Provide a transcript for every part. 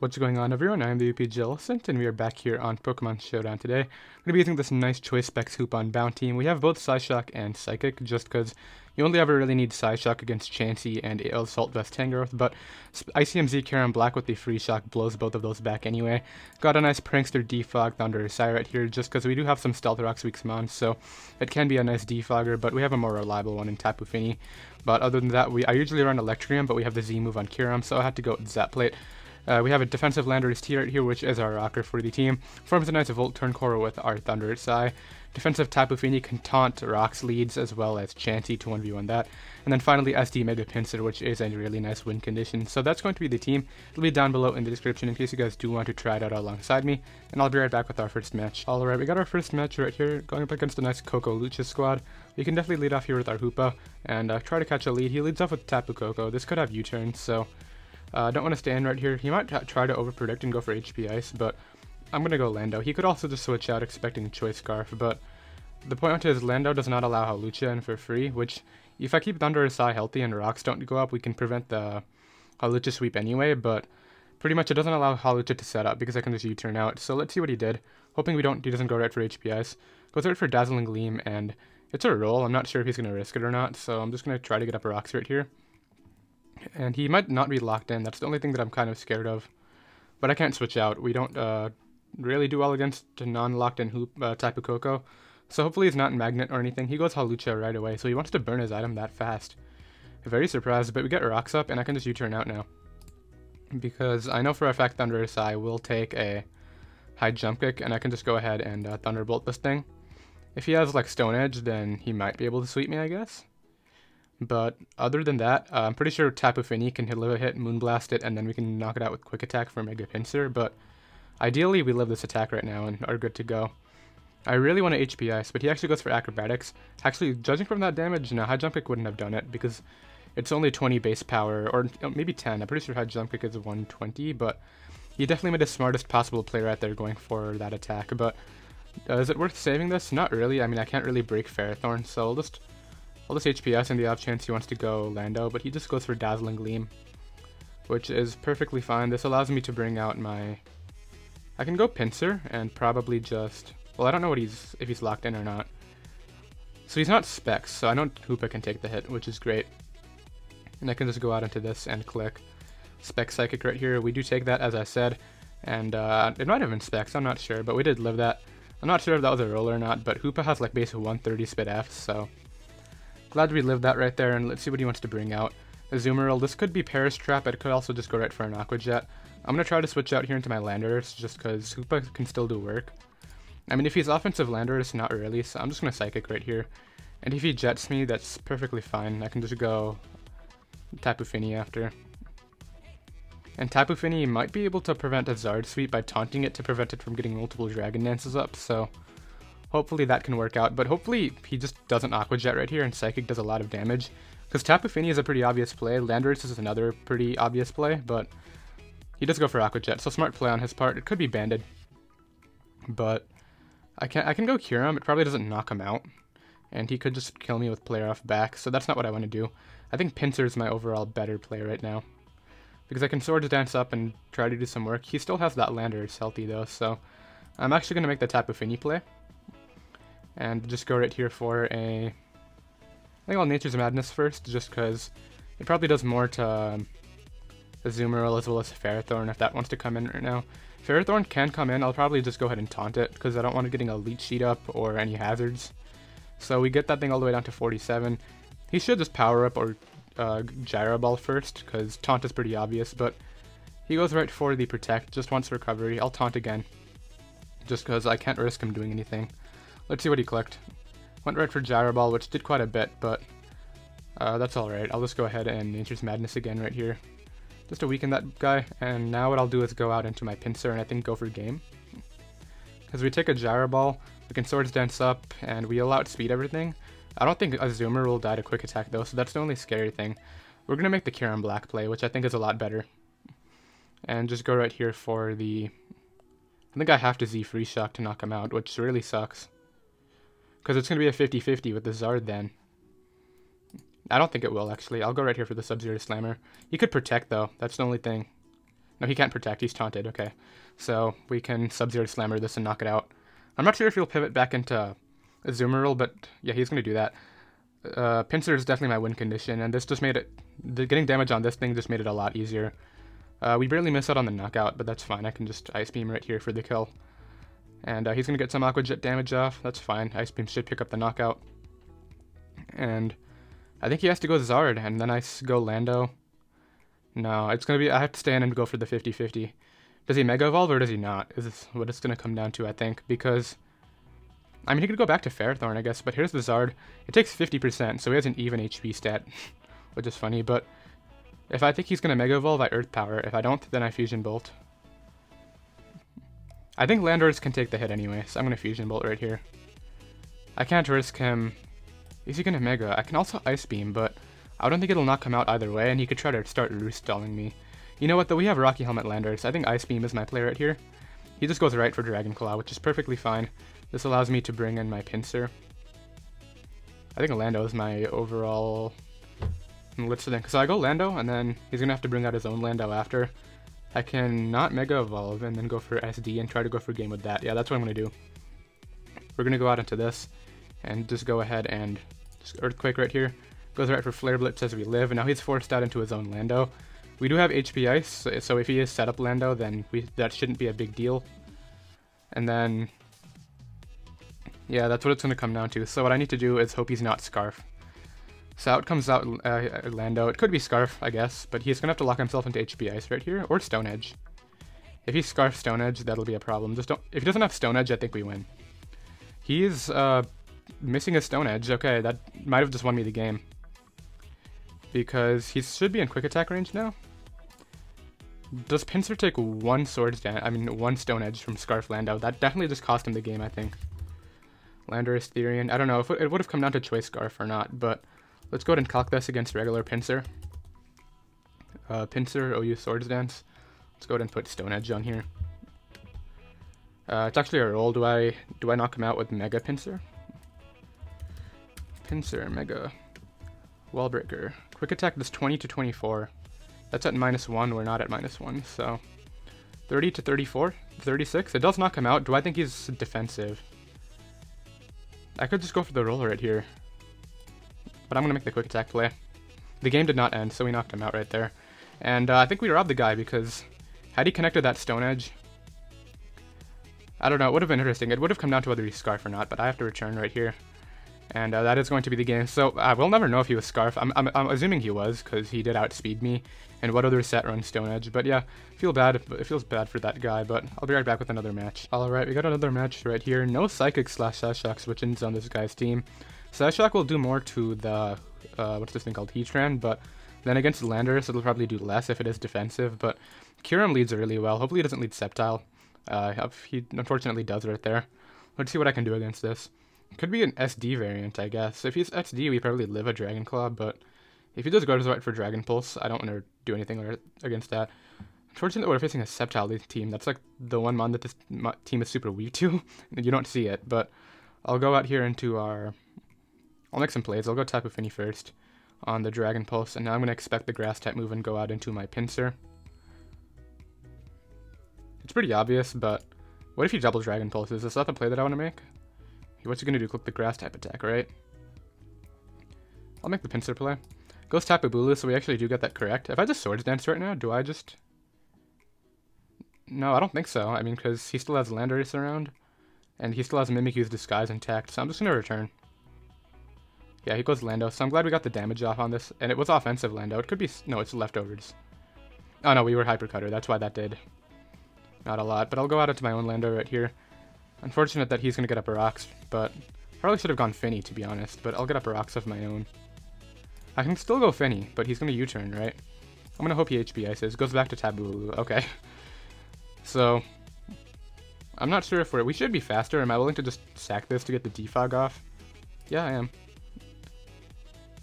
What's going on, everyone? I am the OPJellicent, and we are back here on Pokemon Showdown today. I'm going to be using this nice Choice Specs Hoopa Unbound team. We have both Psyshock and Psychic, just because you only ever really need Psyshock against Chansey and Assault Vest Tangrowth, but Icium Z Kyurem-Black with the Free Shock blows both of those back anyway. Got a nice Prankster Defog Thundurus Zap Plate here, just because we do have some Stealth Rocks weak summon, so it can be a nice defogger, but we have a more reliable one in Tapu Fini. But other than that, I usually run Electrium, but we have the Z move on Kyurem, so I had to go with Zap Plate. We have a defensive Landorus T right here, which is our rocker for the team. Forms a nice Volt Turn Core with our Thundurus Zap. Defensive Tapu Fini can taunt Rocks leads as well as Chansey to 1v1 that. And then finally SD Mega Pinsir, which is a really nice win condition. So that's going to be the team. It'll be down below in the description in case you guys do want to try it out alongside me. And I'll be right back with our first match. Alright, we got our first match right here, going up against a nice Coco Lucha squad. We can definitely lead off here with our Hoopa and try to catch a lead. He leads off with Tapu Koko. This could have U-turns, so don't want to stand right here. He might try to overpredict and go for HP Ice, but I'm going to go Lando. He could also just switch out expecting Choice Scarf, but the point is Lando does not allow Hawlucha in for free, which if I keep Thundurus Zap healthy and Rocks don't go up, we can prevent the Hawlucha sweep anyway, but pretty much it doesn't allow Hawlucha to set up because I can just U-turn out. So let's see what he did. Hoping he doesn't go right for HP Ice. Goes right for Dazzling Gleam, and it's a roll. I'm not sure if he's going to risk it or not, so I'm just going to try to get up Rocks right here. And he might not be locked in. That's the only thing that I'm kind of scared of. But I can't switch out. We don't really do well against a non-locked in Tapu Koko. So hopefully he's not Magnet or anything. He goes Hawlucha right away, so he wants to burn his item that fast. Very surprised, but we get Rocks up, and I can just U-turn out now. Because I know for a fact Thundurus Zap will take a high jump kick, and I can just go ahead and Thunderbolt this thing. If he has like Stone Edge, then he might be able to sweep me, I guess. But other than that, I'm pretty sure Tapu Fini can hit Moonblast it, and then we can knock it out with Quick Attack for Mega Pinsir, but ideally we live this attack right now and are good to go. I really want to HP Ice, but he actually goes for Acrobatics. Actually, judging from that damage, no, High Jump Kick wouldn't have done it, because it's only 20 base power, or maybe 10. I'm pretty sure High Jump Kick is 120, but he definitely made the smartest possible play right there going for that attack. But is it worth saving this? Not really. I mean, I can't really break Ferrothorn, so I'll just HPS in the off chance he wants to go Lando, but he just goes for Dazzling Gleam, which is perfectly fine. This allows me to bring out my... I can go Pinsir and probably just... Well, I don't know what if he's locked in or not. So he's not Specs, so I know Hoopa can take the hit, which is great. And I can just go out into this and click Specs Psychic right here. We do take that, as I said, and it might have been Specs, I'm not sure, but we did live that. I'm not sure if that was a roll or not, but Hoopa has like base 130 Spit F, so... Glad we lived that right there, and let's see what he wants to bring out. Azumarill, this could be Paris Trap, but it could also just go right for an Aqua Jet. I'm going to try to switch out here into my Landorus, just because Hoopa can still do work. I mean, if he's offensive Landorus, not really, so I'm just going to Psychic right here. And if he Jets me, that's perfectly fine. I can just go Tapu Fini after. And Tapu Fini might be able to prevent a Zard sweep by taunting it to prevent it from getting multiple Dragon Dances up, so... Hopefully that can work out, but hopefully he just doesn't Aqua Jet right here and Psychic does a lot of damage. Because Tapu Fini is a pretty obvious play, Landorus is another pretty obvious play, but he does go for Aqua Jet, so smart play on his part. It could be banded, but I can go Kyurem. It probably doesn't knock him out, and he could just kill me with player off back, so that's not what I want to do. I think Pinsir is my overall better play right now, because I can Swords Dance up and try to do some work. He still has that Landorus healthy though, so I'm actually going to make the Tapu Fini play. And just go right here for I think I'll Nature's Madness first, just because it probably does more to Azumarill as well as Ferrothorn if that wants to come in right now. Ferrothorn can come in, I'll probably just go ahead and taunt it, because I don't want it getting a Leech Sheet up or any hazards. So we get that thing all the way down to 47. He should just Power Up or Gyro Ball first, because taunt is pretty obvious, but he goes right for the Protect, just wants recovery. I'll taunt again, just because I can't risk him doing anything. Let's see what he clicked. Went right for Gyro Ball, which did quite a bit, but that's alright. I'll just go ahead and Nature's Madness again right here, just to weaken that guy. And now what I'll do is go out into my Pinsir and I think go for game. Because we take a Gyro Ball, we can Swords Dance up, and we allow outspeed everything. I don't think Azumarill will die to Quick Attack though, so that's the only scary thing. We're going to make the Kyurem-Black play, which I think is a lot better. And just go right here for the... I think I have to Z Free Shock to knock him out, which really sucks. Because it's going to be a 50-50 with the Zard then. I don't think it will, actually. I'll go right here for the Sub-Zero Slammer. He could Protect, though. That's the only thing. No, he can't protect. He's taunted. Okay. So we can Sub-Zero Slammer this and knock it out. I'm not sure if he'll pivot back into a Zoomerl, but yeah, he's going to do that. Pinsir is definitely my win condition, and this just made it... getting damage on this thing just made it a lot easier. We barely miss out on the knockout, but that's fine. I can just Ice Beam right here for the kill. And he's going to get some Aqua Jet damage off. That's fine. Ice Beam should pick up the knockout. And I think he has to go Zard, and then I go Lando. No, it's going to be... I have to stay in and go for the 50-50. Does he Mega Evolve or does he not? Is what it's going to come down to, I think, because... I mean, he could go back to Ferrothorn, I guess, but here's the Zard. It takes 50%, so he has an even HP stat, which is funny, but if I think he's going to Mega Evolve, I Earth Power. If I don't, then I Fusion Bolt. I think Landorus can take the hit anyway, so I'm going to Fusion Bolt right here. I can't risk him. Is he going to Mega? I can also Ice Beam, but I don't think it'll knock him out either way, and he could try to start Roost stalling me. You know what, though? We have Rocky Helmet Landorus. I think Ice Beam is my play right here. He just goes right for Dragon Claw, which is perfectly fine. This allows me to bring in my Pinsir. I think Lando is my overall... Let's think. So I go Lando, and then he's going to have to bring out his own Lando after. I can not Mega Evolve and then go for SD and try to go for game with that. Yeah, that's what I'm going to do. We're going to go out into this and just go ahead and just Earthquake right here. Goes right for Flare Blitz as we live, and now he's forced out into his own Lando. We do have HP Ice, so if he is set up Lando, then that shouldn't be a big deal. And then... yeah, that's what it's going to come down to. So what I need to do is hope he's not Scarf. So out comes out Lando. It could be Scarf, I guess, but he's going to have to lock himself into HP Ice right here, or Stone Edge. If he's Scarf Stone Edge, that'll be a problem. Just don't. If he doesn't have Stone Edge, I think we win. He's missing a Stone Edge. Okay, that might have just won me the game. Because he should be in Quick Attack range now. Does Pinsir take one one Stone Edge from Scarf Lando? That definitely just cost him the game, I think. Landorus Therian. I don't know if it would have come down to Choice Scarf or not, but let's go ahead and calc this against regular Pinsir. Pinsir, OU Swords Dance. Let's go ahead and put Stone Edge on here. It's actually a roll. Do I knock him out with Mega Pinsir? Pinsir, Mega. Wall Breaker. Quick Attack does 20 to 24. That's at -1. We're not at -1, so 30 to 34, 36. It does knock him out. Do I think he's defensive? I could just go for the roll right here, but I'm gonna make the Quick Attack play. The game did not end, so we knocked him out right there, and I think we robbed the guy because had he connected that Stone Edge, I don't know. It would have been interesting. It would have come down to whether he's Scarf or not, but I have to return right here. And that is going to be the game. So we'll never know if he was Scarf. I'm assuming he was, because he did outspeed me. And what other set runs Stone Edge? But yeah, it feels bad for that guy. But I'll be right back with another match. Alright, we got another match right here. No Psychic / Psyshock switch-ins on this guy's team. Psyshock will do more to the, what's this thing called? Heatran. But then against Landorus, it'll probably do less if it is defensive. But Kyurem leads really well. Hopefully he doesn't lead Sceptile. He unfortunately does right there. Let's see what I can do against this. Could be an SD variant, I guess. If he's SD, we probably live a Dragon Claw, but if he does go right for Dragon Pulse, I don't want to do anything against that. Unfortunately, we're facing a Sceptile team. That's like the one mon that this team is super weak to. You don't see it, but I'll go out here into our... I'll make some plays. I'll go Tapu Fini first on the Dragon Pulse, and now I'm going to expect the Grass type move and go out into my Pinsir. It's pretty obvious, but what if he double Dragon Pulses? Is that the play that I want to make? What's he going to do? Click the Grass type attack, right? I'll make the Pinsir play. Goes Tapu Bulu, so we actually do get that correct. If I just Swords Dance right now, do I just... No, I don't think so. I mean, because he still has Landorus around, and he still has Mimikyu's Disguise intact, so I'm just going to return. Yeah, he goes Lando, so I'm glad we got the damage off on this, and it was offensive Lando. It could be... No, it's leftovers. Oh no, we were Hypercutter, that's why that did. Not a lot, but I'll go out into my own Lando right here. Unfortunate that he's going to get up a Rocks, but probably should have gone Finny, to be honest, but I'll get up a Rocks of my own. I can still go Finny, but he's going to U-turn, right? I'm going to hope he HP Ices. Goes back to Taboo. Okay. So, I'm not sure if we should be faster. Am I willing to just sack this to get the defog off? Yeah, I am.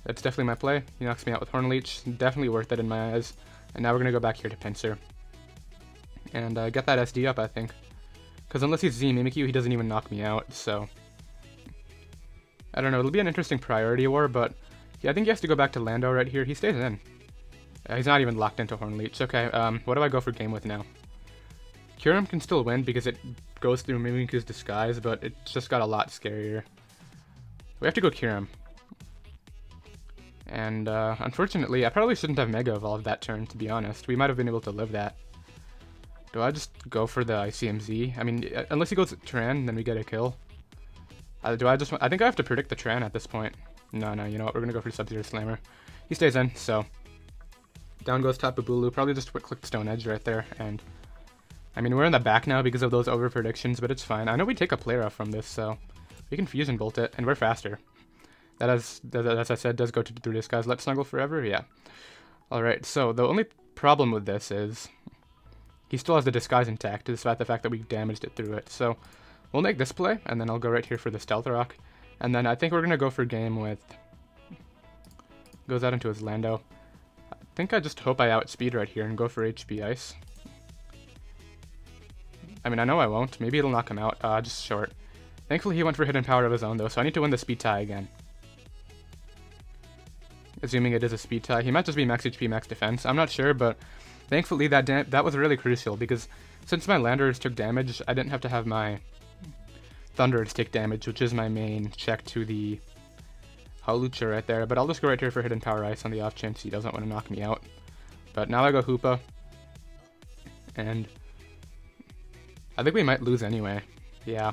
That's definitely my play. He knocks me out with Horn Leech. Definitely worth it in my eyes. And now we're going to go back here to Pinsir. And get that SD up, I think. Because unless he's Z Mimikyu, he doesn't even knock me out, so... I don't know, it'll be an interesting priority war, but... Yeah, I think he has to go back to Lando right here. He stays in. He's not even locked into Horn Leech. Okay, what do I go for game with now? Kyurem can still win because it goes through Mimikyu's disguise, but it's just got a lot scarier. We have to go Kyurem. And unfortunately, I probably shouldn't have Mega Evolved that turn, to be honest. We might have been able to live that. Do I just go for the Icium Z? I mean, unless he goes Tran, then we get a kill. I think I have to predict the Tran at this point. No, you know what? We're going to go for Sub-Zero Slammer. He stays in, so... Down goes Tapu Bulu. Probably just click Stone Edge right there. And I mean, we're in the back now because of those over predictions, but it's fine. I know we take a player off from this, so we can Fusion Bolt it, and we're faster. That, as I said, does go through Disguise. Let's Snuggle forever? Yeah. Alright, so the only problem with this is he still has the Disguise intact, despite the fact that we damaged it through it. So we'll make this play, and then I'll go right here for the Stealth Rock. And then I think we're going to go for game with... Goes out into his Lando. I think I just hope I outspeed right here and go for HP Ice. I mean, I know I won't. Maybe it'll knock him out. Just short. Thankfully, he went for Hidden Power of his own, though, so I need to win the speed tie again. Assuming it is a speed tie. He might just be max HP, max defense. I'm not sure, but thankfully that was really crucial, because since my Landers took damage, I didn't have to have my Thundurus take damage, which is my main check to the Hawlucha right there. But I'll just go right here for Hidden Power Ice on the off chance he doesn't want to knock me out. But now I go Hoopa. And I think we might lose anyway. Yeah.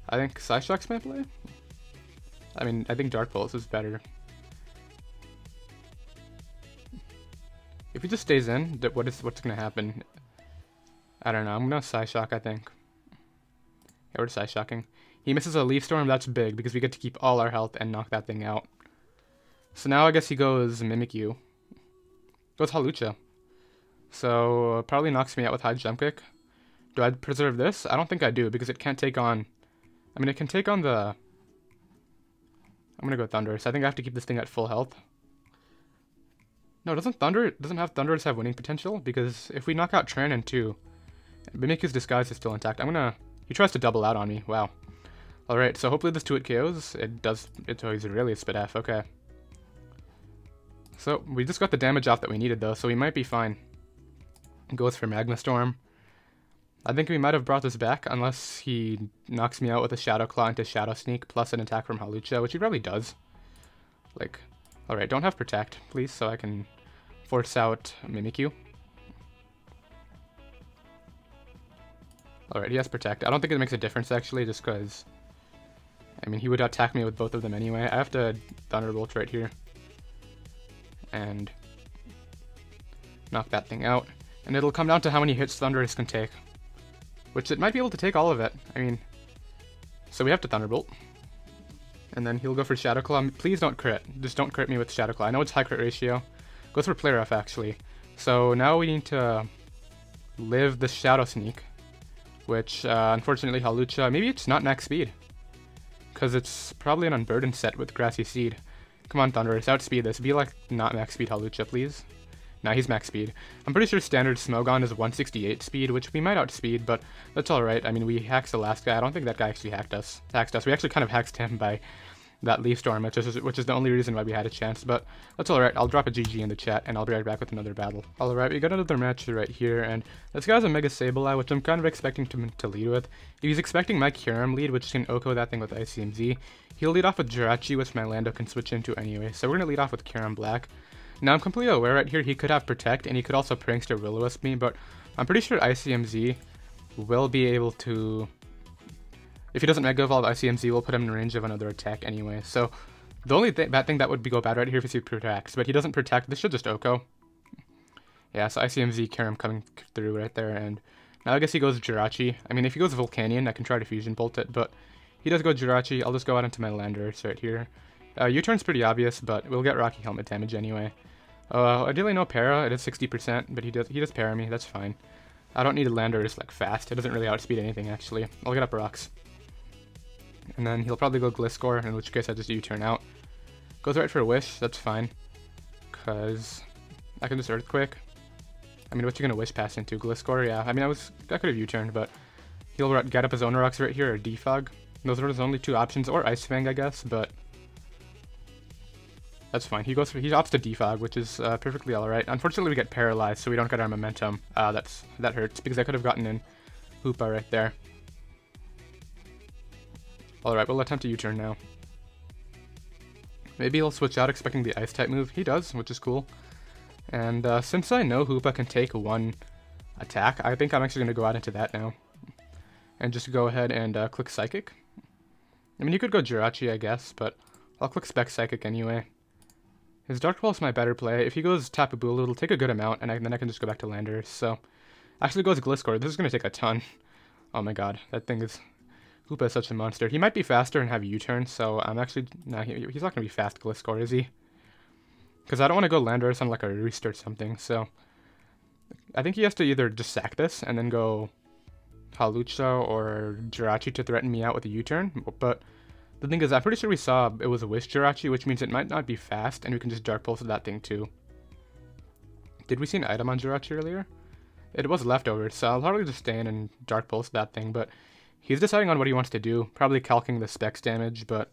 I think Psyshock's my play? I mean, I think Dark Pulse is better. If he just stays in, what's going to happen? I don't know. I'm going to Psyshock, I think. Yeah, we're Psyshocking. He misses a Leaf Storm. That's big, because we get to keep all our health and knock that thing out. So now I guess he goes Mimikyu. Goes Hawlucha. So probably knocks me out with High Jump Kick. Do I preserve this? I don't think I do, because it can't take on... I mean, it can take on the... I'm going to go Thundurus. I think I have to keep this thing at full health. No, doesn't have Thundurus have winning potential? Because if we knock out Tran in 2, Mimikyu's Disguise is still intact. He tries to double out on me. Wow. Alright, so hopefully this 2-hit KOs. It does. He's really a Spit F. Okay. So, we just got the damage off that we needed, though, so we might be fine. Goes for Magma Storm. I think we might have brought this back, unless he knocks me out with a Shadow Claw into Shadow Sneak, plus an attack from Hawlucha, which he probably does. Like, alright, don't have Protect, please, so I can force out Mimikyu. Alright, he has Protect. I don't think it makes a difference, actually, just because... I mean, he would attack me with both of them anyway. I have to Thunderbolt right here. And knock that thing out. And it'll come down to how many hits Thundurus can take. Which it might be able to take all of it. I mean... So we have to Thunderbolt. And then he'll go for Shadow Claw. Please don't crit. Just don't crit me with Shadow Claw. I know it's high crit ratio. Goes for Play Rough, actually. So now we need to live the Shadow Sneak. Which, unfortunately, Hawlucha... Maybe it's not max speed. Because it's probably an Unburdened set with Grassy Seed. Come on, Thundurus, outspeed this. Be like not max speed Hawlucha, please. Nah, he's max speed. I'm pretty sure standard Smogon is 168 speed, which we might outspeed, but that's alright. I mean, we hacked the last guy. I don't think that guy actually hacked us. We actually kind of hacked him by that Leaf Storm, which is the only reason why we had a chance, but that's alright. I'll drop a GG in the chat, and I'll be right back with another battle. Alright, we got another match right here, and this guy's a Mega Sableye, which I'm kind of expecting to lead with. If he's expecting my Kyurem lead, which can Oko that thing with Icium Z, he'll lead off with Jirachi, which my Lando can switch into anyway, so we're going to lead off with Kyurem-Black. Now, I'm completely aware right here he could have Protect, and he could also Prankster Will-O-Wisp me, but I'm pretty sure Icium Z will be able to... If he doesn't Mega Evolve, Icium Z will put him in range of another attack anyway, so the only bad thing that would go bad right here if he protects, but he doesn't Protect. This should just Oko. Yeah, so Icium Z, Kyurem coming through right there, and now I guess he goes Jirachi. I mean, if he goes Volcanion, I can try to Fusion Bolt it, but he does go Jirachi. I'll just go out into my Landers right here. U-turn's pretty obvious, but we'll get Rocky Helmet damage anyway. Ideally no Para, it is 60%, but he does Para me, that's fine. I don't need a Landers like fast, it doesn't really outspeed anything actually. I'll get up rocks. And then he'll probably go Gliscor, in which case I just U-turn out. Goes right for a Wish, that's fine. Cause I can just Earthquake. I mean, what you gonna Wish pass into? Gliscor? Yeah, I mean I could have U-turned, but he'll get up his own rocks right here, or Defog. Those are his only two options, or Ice Fang I guess, but That's fine. He opts to defog, which is perfectly alright. Unfortunately, we get paralyzed, so we don't get our momentum. That hurts, because I could have gotten in Hoopa right there. Alright, we'll attempt a U-turn now. Maybe he'll switch out expecting the Ice-type move. He does, which is cool. And since I know Hoopa can take one attack, I think I'm actually going to go out into that now. And just go ahead and click Psychic. I mean, you could go Jirachi, I guess, but I'll click Spec Psychic anyway. His Dark Pulse is my better play. If he goes Tapu Bulu, it'll take a good amount, and then I can just go back to Landers. So, actually goes Gliscor. This is going to take a ton. Oh my god, that thing is... Hoopa is such a monster. He might be faster and have a U-turn, so I'm actually... Nah, he's not going to be fast Gliscor, is he? Because I don't want to go Landers on like a Roost or something, so... I think he has to either just sack this and then go Hawlucha or Jirachi to threaten me out with a U-turn, but the thing is, I'm pretty sure we saw it was a Wish Jirachi, which means it might not be fast, and we can just Dark Pulse that thing too. Did we see an item on Jirachi earlier? It was leftovers, so I'll probably just stay in and Dark Pulse that thing, but he's deciding on what he wants to do, probably calcing the Specs damage, but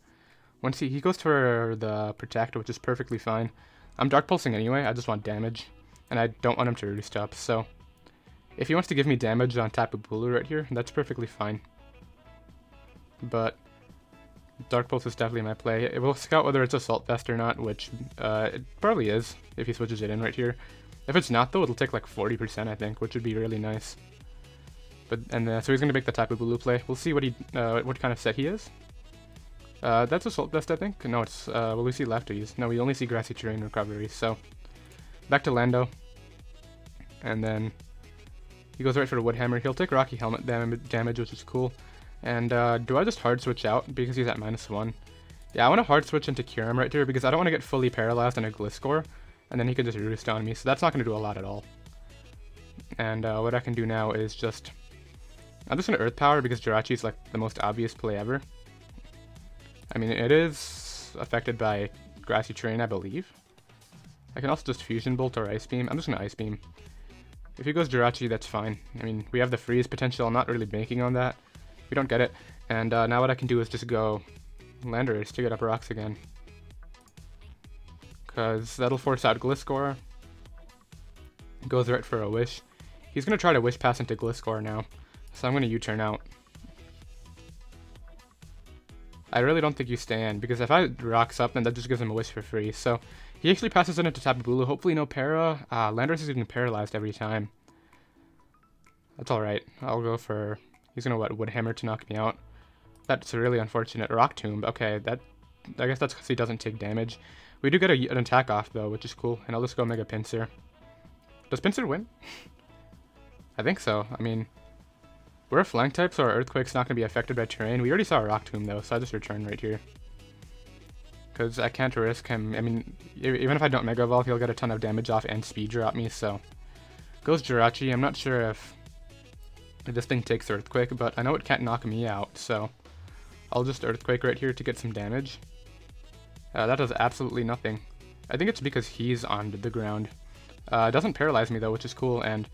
once he goes for the Protect, which is perfectly fine. I'm Dark Pulsing anyway, I just want damage, and I don't want him to Roost up, so if he wants to give me damage on Tapu Bulu right here, that's perfectly fine. But Dark Pulse is definitely my play. It will scout whether it's Assault Vest or not, which it probably is if he switches it in right here. If it's not though, it'll take like 40% I think, which would be really nice. But so he's gonna make the Tapu Bulu play. We'll see what kind of set he is. That's Assault Vest I think. No, it's will we see lefties? No, we only see Grassy Terrain Recovery. So back to Lando, and then he goes right for the Wood Hammer. He'll take Rocky Helmet damage, which is cool. And do I just hard switch out because he's at -1? Yeah, I want to hard switch into Kyurem right here because I don't want to get fully paralyzed on a Gliscor, and then he can just Roost on me, so that's not going to do a lot at all. And what I can do now is I'm just going to Earth Power because Jirachi is like the most obvious play ever. I mean, it is affected by Grassy Terrain, I believe. I can also just Fusion Bolt or Ice Beam. I'm just going to Ice Beam. If he goes Jirachi, that's fine. I mean, we have the freeze potential. I'm not really banking on that. We don't get it. And now what I can do is just go Landers to get up rocks again. Because that'll force out Gliscor. Goes right for a Wish. He's going to try to Wish Pass into Gliscor now. So I'm going to U-turn out. I really don't think you stay in, because if I rocks up, then that just gives him a Wish for free. So he actually passes it into Tapu Bulu. Hopefully no para. Landers is getting paralyzed every time. That's alright. I'll go for... He's going to Wood Hammer to knock me out. That's really unfortunate. Rock Tomb. Okay, I guess that's because he doesn't take damage. We do get an attack off, though, which is cool. And I'll just go Mega Pinsir. Does Pinsir win? I think so. I mean, we're a flank type, so our Earthquake's not going to be affected by terrain. We already saw a Rock Tomb, though, so I just return right here. Because I can't risk him. I mean, even if I don't Mega Evolve, he'll get a ton of damage off and speed drop me, so... Goes Jirachi. I'm not sure if this thing takes Earthquake, but I know it can't knock me out, so I'll just Earthquake right here to get some damage. That does absolutely nothing. I think it's because he's on the ground. It doesn't paralyze me though, which is cool, and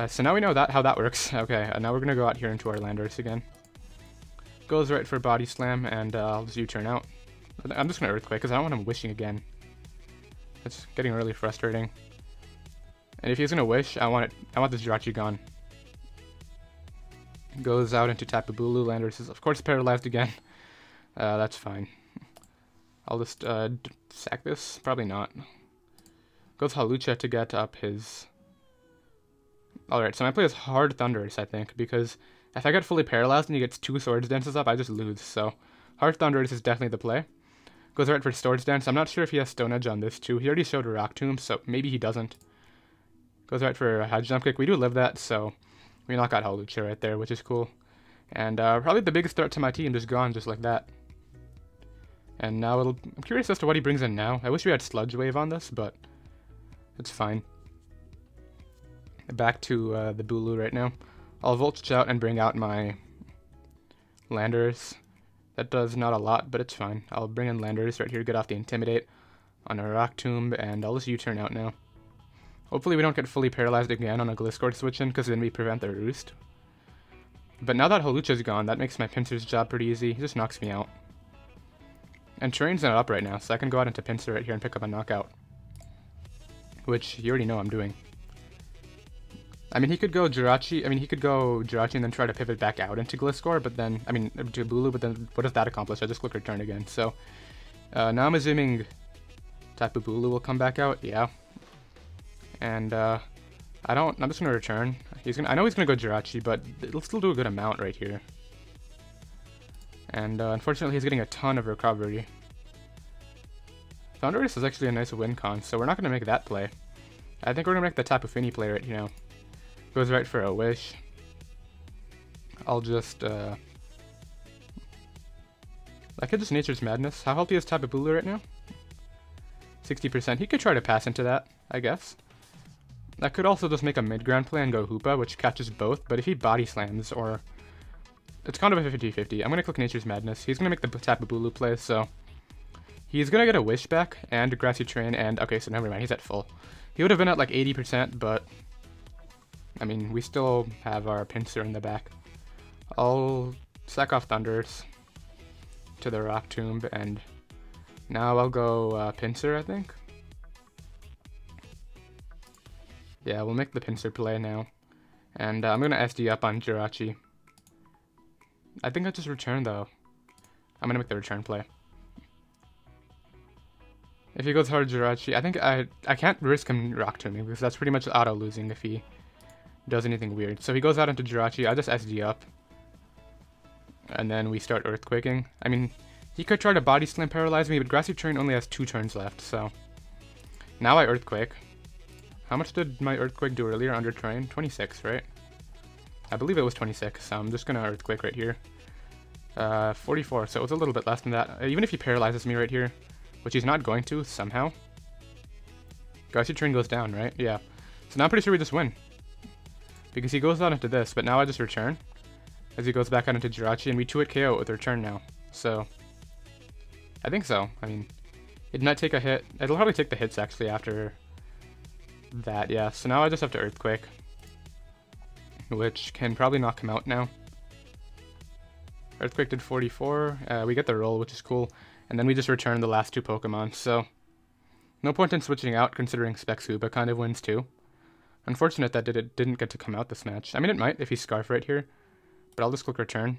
so now we know how that works. Okay, now we're gonna go out here into our Landers again. Goes right for Body Slam, and I'll just U-turn out. I'm just gonna Earthquake because I don't want him wishing again. It's getting really frustrating. And if he's gonna wish, I want this Jirachi gone. Goes out into Tapu Bulu. Landers is of course paralyzed again. That's fine. I'll just sack this. Probably not. Goes Hawlucha to get up his... Alright, so my play is hard Thundurus, I think, because if I get fully paralyzed and he gets 2 Swords Dances up, I just lose. So hard Thundurus is definitely the play. Goes right for Swords Dance. I'm not sure if he has Stone Edge on this too. He already showed a Rock Tomb, so maybe he doesn't. Goes right for a Hedge Jump Kick. We do live that, so we knock out Hawlucha right there, which is cool. And probably the biggest threat to my team just gone just like that. And now I'm curious as to what he brings in now. I wish we had Sludge Wave on this, but it's fine. Back to the Bulu right now. I'll Voltage out and bring out my Landers. That does not a lot, but it's fine. I'll bring in Landers right here, get off the Intimidate on a Rock Tomb, and I'll just U-turn out now. Hopefully we don't get fully paralyzed again on a Gliscor switch in, because then we prevent the Roost. But now that Hawlucha's gone, that makes my Pinsir's job pretty easy. He just knocks me out. And Terrain's not up right now, so I can go out into Pinsir right here and pick up a knockout. Which you already know I'm doing. I mean, he could go Jirachi. I mean, he could go Jirachi and then try to pivot back out into Gliscor, but then, I mean, to Bulu, but then what does that accomplish? I just click return again. So now I'm assuming Tapu Bulu will come back out. Yeah. And I'm just gonna return. I know he's gonna go Jirachi, but it'll still do a good amount right here. And unfortunately, he's getting a ton of recovery. Thundurus is actually a nice win con, so we're not gonna make that play. I think we're gonna make the Tapu Fini play right now. Goes right for a Wish. I'll just I could just Nature's Madness. How healthy is Tapu Bulu right now? 60%. He could try to pass into that, I guess. I could also just make a mid-ground play and go Hoopa, which catches both, but if he body slams, or... It's kind of a 50-50. I'm going to click Nature's Madness. He's going to make the Tapu Bulu play, so... He's going to get a Wish back, and a Grassy Train, and... Okay, so never mind, he's at full. He would have been at like 80%, but... I mean, we still have our Pinsir in the back. I'll sack off Thundurus to the Rock Tomb, and... Now I'll go Pinsir, I think. Yeah, we'll make the Pinsir play now. And I'm going to SD up on Jirachi. I think I'll just return, though. I'm going to make the return play. If he goes hard Jirachi, I think I can't risk him Rock Tombing, because that's pretty much auto-losing if he does anything weird. So he goes out into Jirachi, I just SD up. And then we start Earthquaking. I mean, he could try to Body Slam Paralyze me, but Grassy Train only has 2 turns left, so... Now I Earthquake. How much did my Earthquake do earlier under Terrain? 26, right? I believe it was 26, so I'm just gonna Earthquake right here. 44, so it was a little bit less than that. Even if he paralyzes me right here, which he's not going to, somehow. Grassy Train goes down, right? Yeah. So now I'm pretty sure we just win. Because he goes out into this, but now I just return. As he goes back out into Jirachi, and we 2-hit KO with return now. So... I think so. I mean, it might take a hit. It'll probably take the hits, actually, after... that, yeah. So now I just have to Earthquake, which can probably knock him out now. Earthquake did 44. We get the roll, which is cool. And then we just return the last 2 Pokemon. So no point in switching out, considering Specs Hoopa kind of wins too. Unfortunate that it didn't get to come out this match. I mean, it might if he's Scarf right here, but I'll just click return.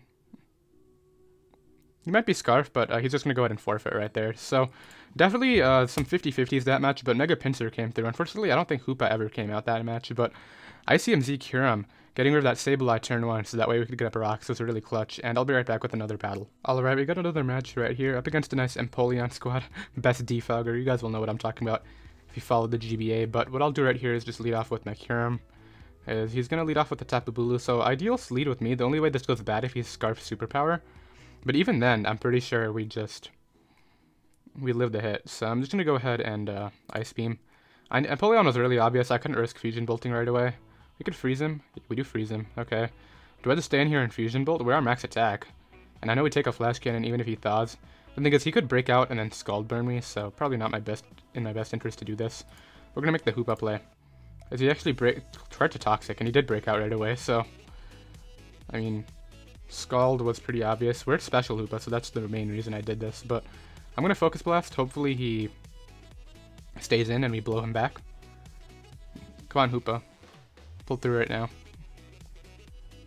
He might be Scarf, but he's just going to go ahead and forfeit right there. So definitely some 50-50s that match, but Mega Pinsir came through. Unfortunately, I don't think Hoopa ever came out that match, but Icium Z Kyurem, getting rid of that Sableye turn 1, so that way we could get up a rock, so it's really clutch, and I'll be right back with another battle. Alright, we got another match right here, up against a nice Empoleon squad. Best defogger, you guys will know what I'm talking about if you follow the GBA, but what I'll do right here is just lead off with my Kyurem. He's going to lead off with the Tapu Bulu, so ideal lead with me. The only way this goes bad if he's Scarf Superpower. But even then, I'm pretty sure we live the hit. So I'm just going to go ahead and Ice Beam. Empoleon was really obvious. I couldn't risk Fusion Bolting right away. We could freeze him. We do freeze him. Okay. Do I just stay in here and Fusion Bolt? We're our max attack. And I know we take a Flash Cannon even if he thaws. The thing is, he could break out and then Scald Burn me, so probably not in my best interest to do this. We're going to make the Hoopa play. As he actually tried to Toxic, and he did break out right away, so... I mean... Scald was pretty obvious. We're at Special Hoopa, so that's the main reason I did this. But I'm going to Focus Blast. Hopefully he stays in and we blow him back. Come on, Hoopa. Pull through right now.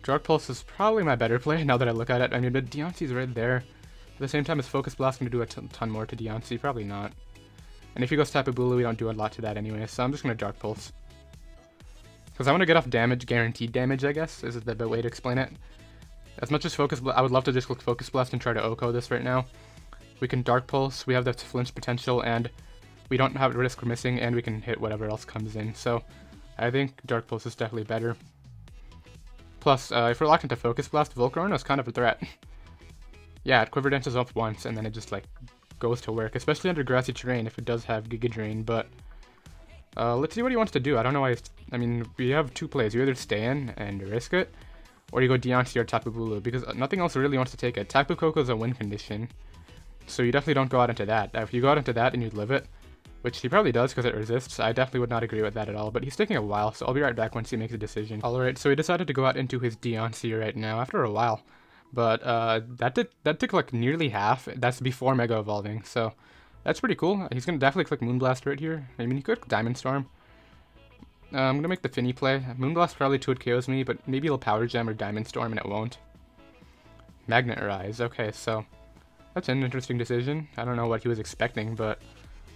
Dark Pulse is probably my better play now that I look at it. I mean, but Deontay's right there. At the same time, is Focus Blast going to do a ton more to Deontay? Probably not. And if he goes Tapu Bulu, we don't do a lot to that anyway, so I'm just going to Dark Pulse. Because I want to get off damage, guaranteed damage, I guess, is the way to explain it. As much as I would love to just click Focus Blast and try to OHKO this right now. We can Dark Pulse, we have the flinch potential, and we don't have risk for missing, and we can hit whatever else comes in. So I think Dark Pulse is definitely better. Plus, if we're locked into Focus Blast, Volcarona is kind of a threat. Yeah, it Quiver Dances up once, and then it just, like, goes to work, especially under Grassy Terrain if it does have Giga Drain, but... let's see what he wants to do. I don't know why I mean, we have 2 plays. You either stay in and risk it, or you go Deontay or Tapu Bulu, because nothing else really wants to take it. Tapu Koko is a win condition, so you definitely don't go out into that. If you go out into that and you live it, which he probably does because it resists, I definitely would not agree with that at all, but he's taking a while, so I'll be right back once he makes a decision. Alright, so he decided to go out into his Deontay right now, after a while. But that took like nearly half. That's before Mega Evolving, so that's pretty cool. He's gonna definitely click Moonblast right here. I mean, he could Diamond Storm. I'm gonna make the Finny play. Moonblast probably 2-hit KOs me, but maybe he'll Power Gem or Diamond Storm and it won't. Magnet Rise. Okay, so that's an interesting decision. I don't know what he was expecting, but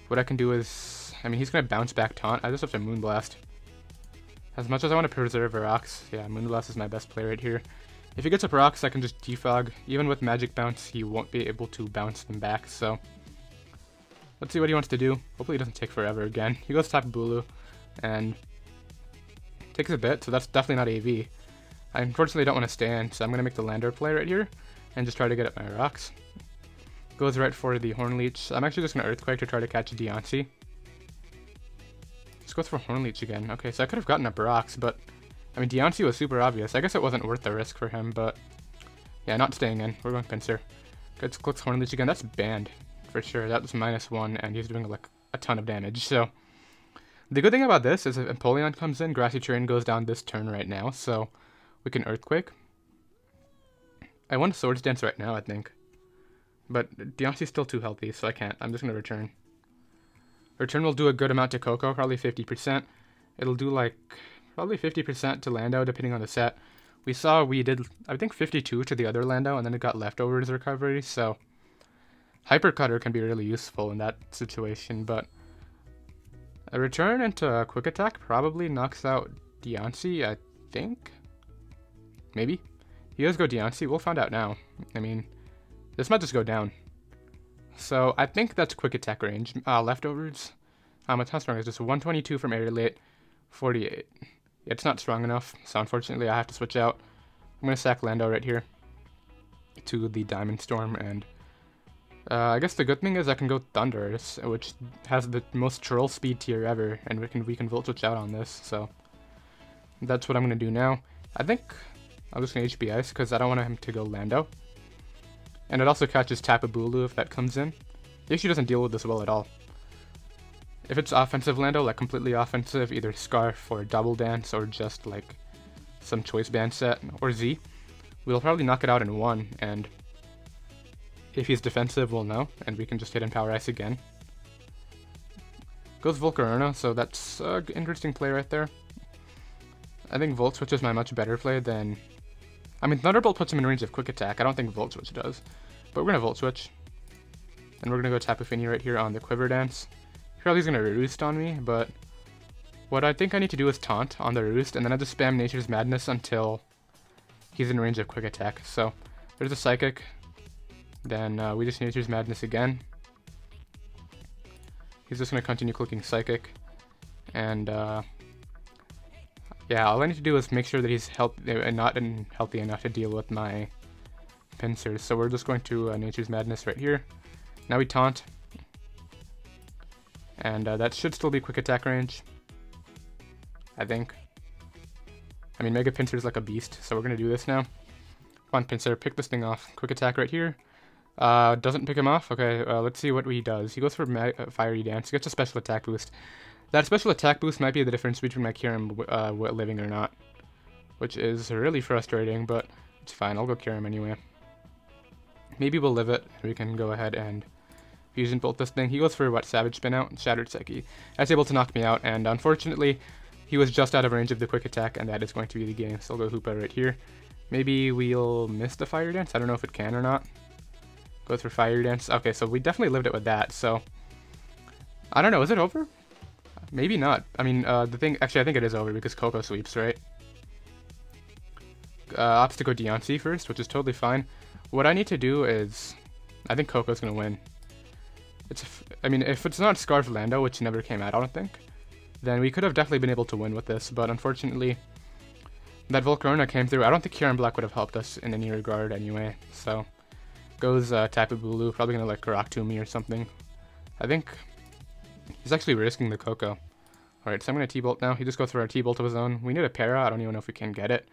what I can do is, I mean, he's gonna bounce back taunt. I just have to Moonblast. As much as I want to preserve rocks, yeah, Moonblast is my best play right here. If he gets up rocks, I can just defog. Even with Magic Bounce, he won't be able to bounce them back, so let's see what he wants to do. Hopefully it doesn't take forever again. He goes Tapu Bulu, and takes a bit, so that's definitely not AV. I unfortunately don't want to stand, so I'm going to make the Lander play right here, and just try to get up my rocks. Goes right for the Horn Leech. I'm actually just going to Earthquake to try to catch a Deontay. Just goes for Horn Leech again. Okay, so I could have gotten up rocks, but I mean, Deontay was super obvious. I guess it wasn't worth the risk for him, but yeah, not staying in. We're going Pinsir. Clicks Horn Leech again. That's banned for sure. That was -1, and he's doing like a ton of damage. So the good thing about this is if Empoleon comes in, Grassy Terrain goes down this turn right now, so we can Earthquake. I want a Swords Dance right now, I think. But Deontay's still too healthy, so I can't. I'm just going to return. Return will do a good amount to Coco, probably 50%. It'll do like probably 50% to Lando, depending on the set. We saw we did, I think, 52 to the other Lando, and then it got leftovers recovery, so Hyper Cutter can be really useful in that situation, but a return into a Quick Attack probably knocks out Deontay, I think? Maybe? He does go Deontay, we'll find out now. I mean, this might just go down. So I think that's Quick Attack range. Leftovers. How strong is this? 122 from Air Late, 48. Yeah, it's not strong enough, so unfortunately I have to switch out. I'm going to sack Lando right here to the Diamond Storm, and I guess the good thing is I can go Thundurus, which has the most troll speed tier ever, and we can Volt Switch out on this, so that's what I'm going to do now. I think I'm just going to HP Ice because I don't want him to go Lando. And it also catches Tapu Bulu if that comes in. He actually doesn't deal with this well at all. If it's offensive Lando, like completely offensive, either Scarf or Double Dance or just like some Choice Band set or Z, we'll probably knock it out in one, and if he's defensive, we'll know, and we can just hit in Power Ice again. Goes Volcarona, so that's an interesting play right there. I think Volt Switch is my much better play than... I mean, Thunderbolt puts him in range of Quick Attack. I don't think Volt Switch does. But we're going to Volt Switch. And we're going to go Tapu Fini right here on the Quiver Dance. Probably he's going to Roost on me, but what I think I need to do is Taunt on the Roost, and then I just spam Nature's Madness until he's in range of Quick Attack. So there's a Psychic. Then we just Nature's Madness again. He's just going to continue clicking Psychic. And yeah, all I need to do is make sure that he's not healthy enough to deal with my Pinsir. So we're just going to Nature's Madness right here. Now we Taunt. And that should still be Quick Attack range, I think. I mean, Mega Pinsir's like a beast, so we're going to do this now. Come on, Pinsir, pick this thing off. Quick Attack right here. Doesn't pick him off. Okay, let's see what he does. He goes for Fiery Dance. He gets a special attack boost. That special attack boost might be the difference between my Kyurem living or not, which is really frustrating, but it's fine. I'll go Kyurem anyway. Maybe we'll live it. We can go ahead and Fusion Bolt this thing. He goes for what? Savage Spin Out? Shattered Psyche. That's able to knock me out, and unfortunately, he was just out of range of the Quick Attack, and that is going to be the game. So I'll go Hoopa right here. Maybe we'll miss the Fire Dance. I don't know if it can or not. Goes for Fire Dance. Okay, so we definitely lived it with that, so I don't know. Is it over? Maybe not. I mean, the thing... Actually, I think it is over because Coco sweeps, right? Opts to go Deontay first, which is totally fine. What I need to do is... I think Coco's going to win. I mean, if it's not Scarf Lando, which never came out, I don't think, then we could have definitely been able to win with this, but unfortunately, that Volcarona came through. I don't think Kyurem-Black would have helped us in any regard anyway, so goes Tapu Bulu, probably going to like Rock Tomb me or something. I think he's actually risking the Coco. Alright, so I'm going to T-Bolt now. He just goes for a T-Bolt of his own. We need a Para. I don't even know if we can get it.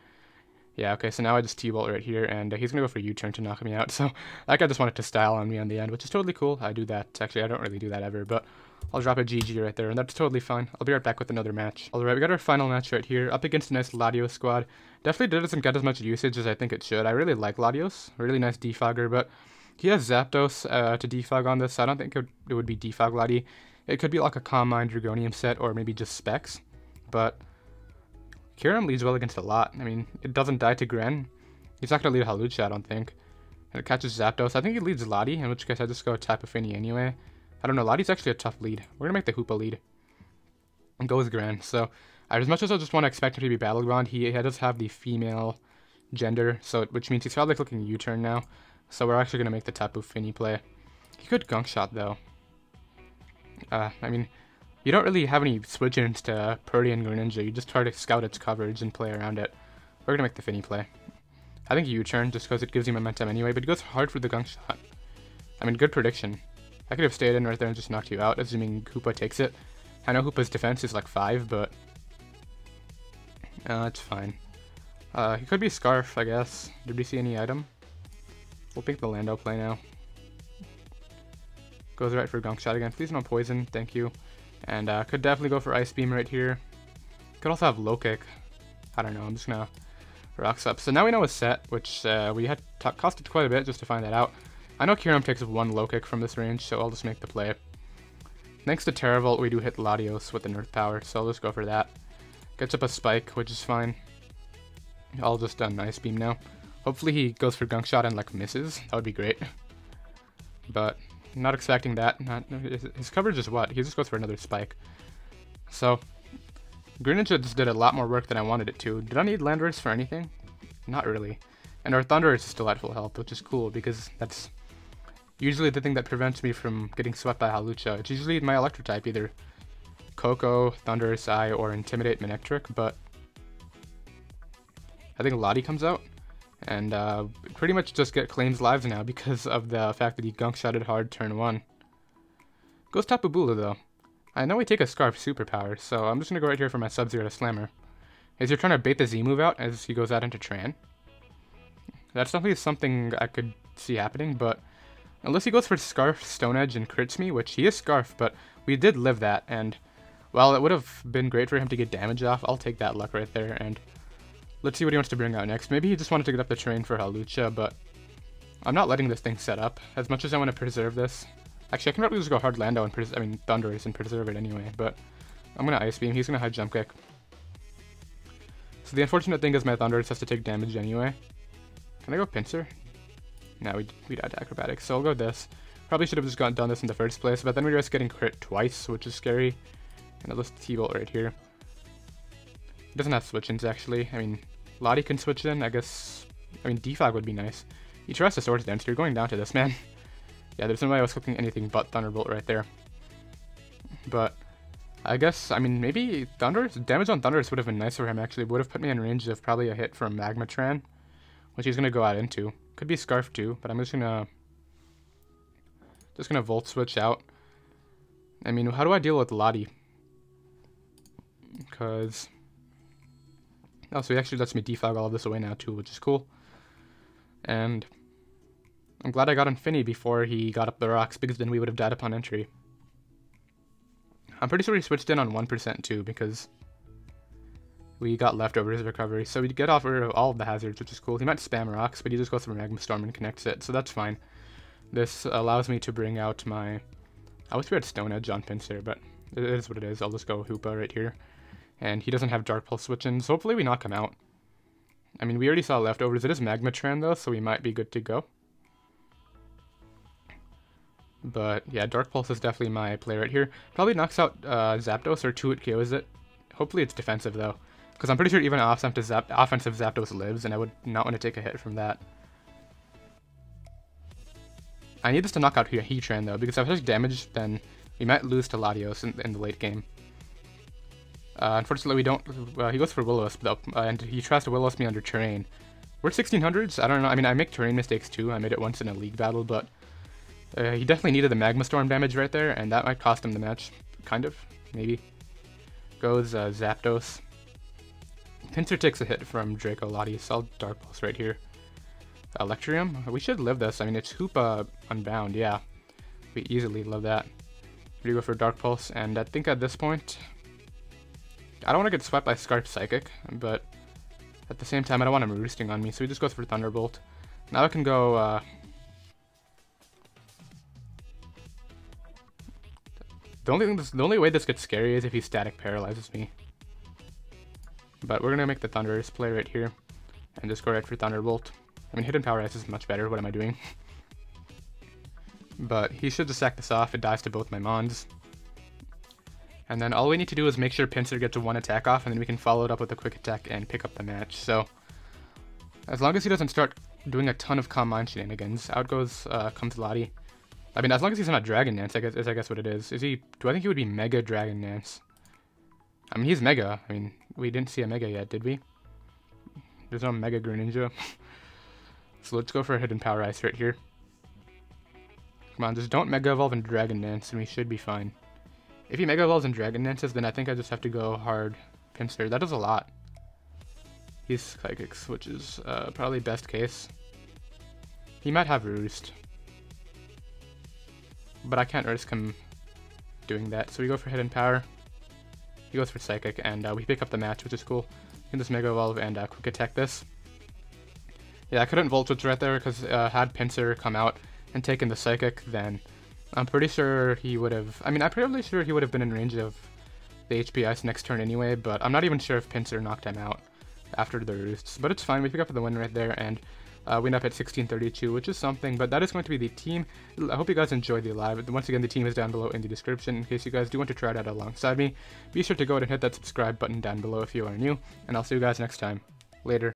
Yeah, okay, so now I just T-Bolt right here, and he's going to go for U-turn to knock me out. So that guy just wanted to style on me on the end, which is totally cool. I do that. Actually, I don't really do that ever, but I'll drop a GG right there, and that's totally fine. I'll be right back with another match. Alright, we got our final match right here, up against a nice Latios squad. Definitely doesn't get as much usage as I think it should. I really like Latios. Really nice defogger, but he has Zapdos to defog on this, so I don't think it would be defog Lati. It could be like a Calm Mind Dragonium set, or maybe just Specs, but Kyurem leads well against a lot. I mean, it doesn't die to Gren. He's not going to lead Hawlucha, I don't think. And it catches Zapdos. I think he leads Lati, in which case I just go Tapu Fini anyway. I don't know, Lati's actually a tough lead. We're going to make the Hoopa lead. And go with Gren. So, as much as I just want to expect him to be Battleground, he does have the female gender, so which means he's probably clicking U-turn now. So we're actually going to make the Tapu Fini play. He could Gunk Shot, though. I mean, you don't really have any switch-ins to Purdy and Greninja. You just try to scout its coverage and play around it. We're going to make the Fini play. I think U-turn, just because it gives you momentum anyway, but he goes hard for the Gunk Shot. I mean, good prediction. I could have stayed in right there and just knocked you out, assuming Hoopa takes it. I know Hoopa's defense is like 5, but it's fine. He could be Scarf, I guess. Did we see any item? We'll pick the Lando play now. Goes right for Gunk Shot again. Please no poison, thank you. And could definitely go for Ice Beam right here. Could also have Low Kick. I don't know, I'm just gonna Rocks up. So now we know his set, which we had costed quite a bit just to find that out. I know Kyurem takes 1 Low Kick from this range, so I'll just make the play. Thanks to Teravolt, we do hit Latios with the Nerf power, so I'll just go for that. Gets up a Spike, which is fine. I'll just Ice Beam now. Hopefully he goes for Gunk Shot and like misses. That would be great. But not expecting that. His coverage is what? He just goes for another Spike. So Greninja just did a lot more work than I wanted it to. Did I need Landorus for anything? Not really. And our Thundurus is still at full health, which is cool because that's usually the thing that prevents me from getting swept by Hawlucha. It's usually my Electric type, either Koko, Thundurus Eye, or Intimidate Manectric, but I think Lati comes out, and pretty much just claims lives now because of the fact that he Gunk Shotted hard turn 1. Goes Tapu Bulu though. I know we take a Scarf superpower, so I'm just going to go right here for my Sub-Zero to Slammer. Is you're trying to bait the Z move out as he goes out into Tran. That's definitely something I could see happening, but unless he goes for Scarf, Stone Edge, and crits me, which he is Scarf, but we did live that, and while it would have been great for him to get damage off, I'll take that luck right there, and let's see what he wants to bring out next. Maybe he just wanted to get up the train for Hawlucha, but I'm not letting this thing set up. As much as I want to preserve this, actually I can probably just go hard Lando and Thundurus and preserve it anyway, but I'm going to Ice Beam, he's going to high Jump Kick. So the unfortunate thing is my Thundurus has to take damage anyway. Can I go Pinsir? No, we died to Acrobatics, so I'll go this. Probably should have just done this in the first place, but then we risk getting crit twice, which is scary. And I'll just T-Bolt right here. He doesn't have switch-ins, actually. I mean, Lati can switch in, I guess. I mean, Defog would be nice. He tries to Swords Dance, you're going down to this, man. Yeah, there's no way I was clicking anything but Thunderbolt right there. But I guess, I mean, maybe Thundurus, damage on Thundurus would have been nice for him, actually. Would have put me in range of probably a hit from Magmatran, which he's going to go out into. Could be Scarf too, but I'm just gonna Volt Switch out. I mean, how do I deal with Lati? Because oh, so he actually lets me defog all of this away now too, which is cool. And I'm glad I got Infinity before he got up the rocks, because then we would have died upon entry. I'm pretty sure he switched in on 1% too, because we got leftovers recovery, so we get off all of the hazards, which is cool. He might spam rocks, but he just goes for Magma Storm and connects it, so that's fine. This allows me to bring out my... I wish we had Stone Edge on Pinsir, but it is what it is. I'll just go Hoopa right here. And he doesn't have Dark Pulse switch-in, so hopefully we knock him out. I mean, we already saw leftovers. It is Magmatran, though, so we might be good to go. But, yeah, Dark Pulse is definitely my play right here. Probably knocks out Zapdos, or 2-hit KOs it. Hopefully it's defensive, though. Because I'm pretty sure even offensive Zapdos lives, and I would not want to take a hit from that. I need this to knock out Heatran, though, because if I take damage, then we might lose to Latios in the late game. Unfortunately, we don't... he goes for Will-O-Wisp, though, and he tries to Will-O-Wisp me under terrain. We're 1600s? I don't know. I mean, I make terrain mistakes, too. I made it once in a league battle, but he definitely needed the Magma Storm damage right there, and that might cost him the match. Kind of. Maybe. Goes Zapdos. Pinsir takes a hit from Draco Lottie, so I'll Dark Pulse right here. Electrium? We should live this. I mean, it's Hoopa Unbound, yeah. We easily live that. We go for Dark Pulse, and I think at this point, I don't want to get swept by Scarp Psychic, but at the same time, I don't want him roosting on me, so he just goes for Thunderbolt. Now I can go, the only way this gets scary is if he static paralyzes me. But we're gonna make the Thundurus play right here, and just go right for Thunderbolt. I mean, Hidden Power Ice is much better, what am I doing? But he should just sack this off, it dies to both my Mons. And then all we need to do is make sure Pinsir gets one attack off, and then we can follow it up with a quick attack and pick up the match. So, as long as he doesn't start doing a ton of Calm Mind shenanigans, out comes Lottie. I mean, as long as he's not Dragon Dance, I guess what it is. Do I think he would be Mega Dragon Dance? I mean, he's Mega. I mean, we didn't see a Mega yet, did we? There's no Mega Greninja. So let's go for a Hidden Power Ice right here. Come on, just don't Mega Evolve and Dragon Dance, and we should be fine. If he Mega Evolves and Dragon Dances, then I think I just have to go hard Pinsir. That is a lot. He's Psychics, which is probably best case. He might have Roost, but I can't risk him doing that. So we go for Hidden Power. He goes for Psychic, and we pick up the match, which is cool. We can just Mega Evolve and Quick Attack this. Yeah, I couldn't Volt Switch right there because had Pinsir come out and taken the Psychic, then I'm pretty sure he would have... I mean, I'm pretty sure he would have been in range of the HP Ice next turn anyway, but I'm not even sure if Pinsir knocked him out after the Roosts. But it's fine, we pick up the win right there, and we end up at 1632, which is something, but that is going to be the team. I hope you guys enjoyed the live. Once again, the team is down below in the description in case you guys do want to try it out alongside me. Be sure to go ahead and hit that subscribe button down below if you are new, and I'll see you guys next time. Later.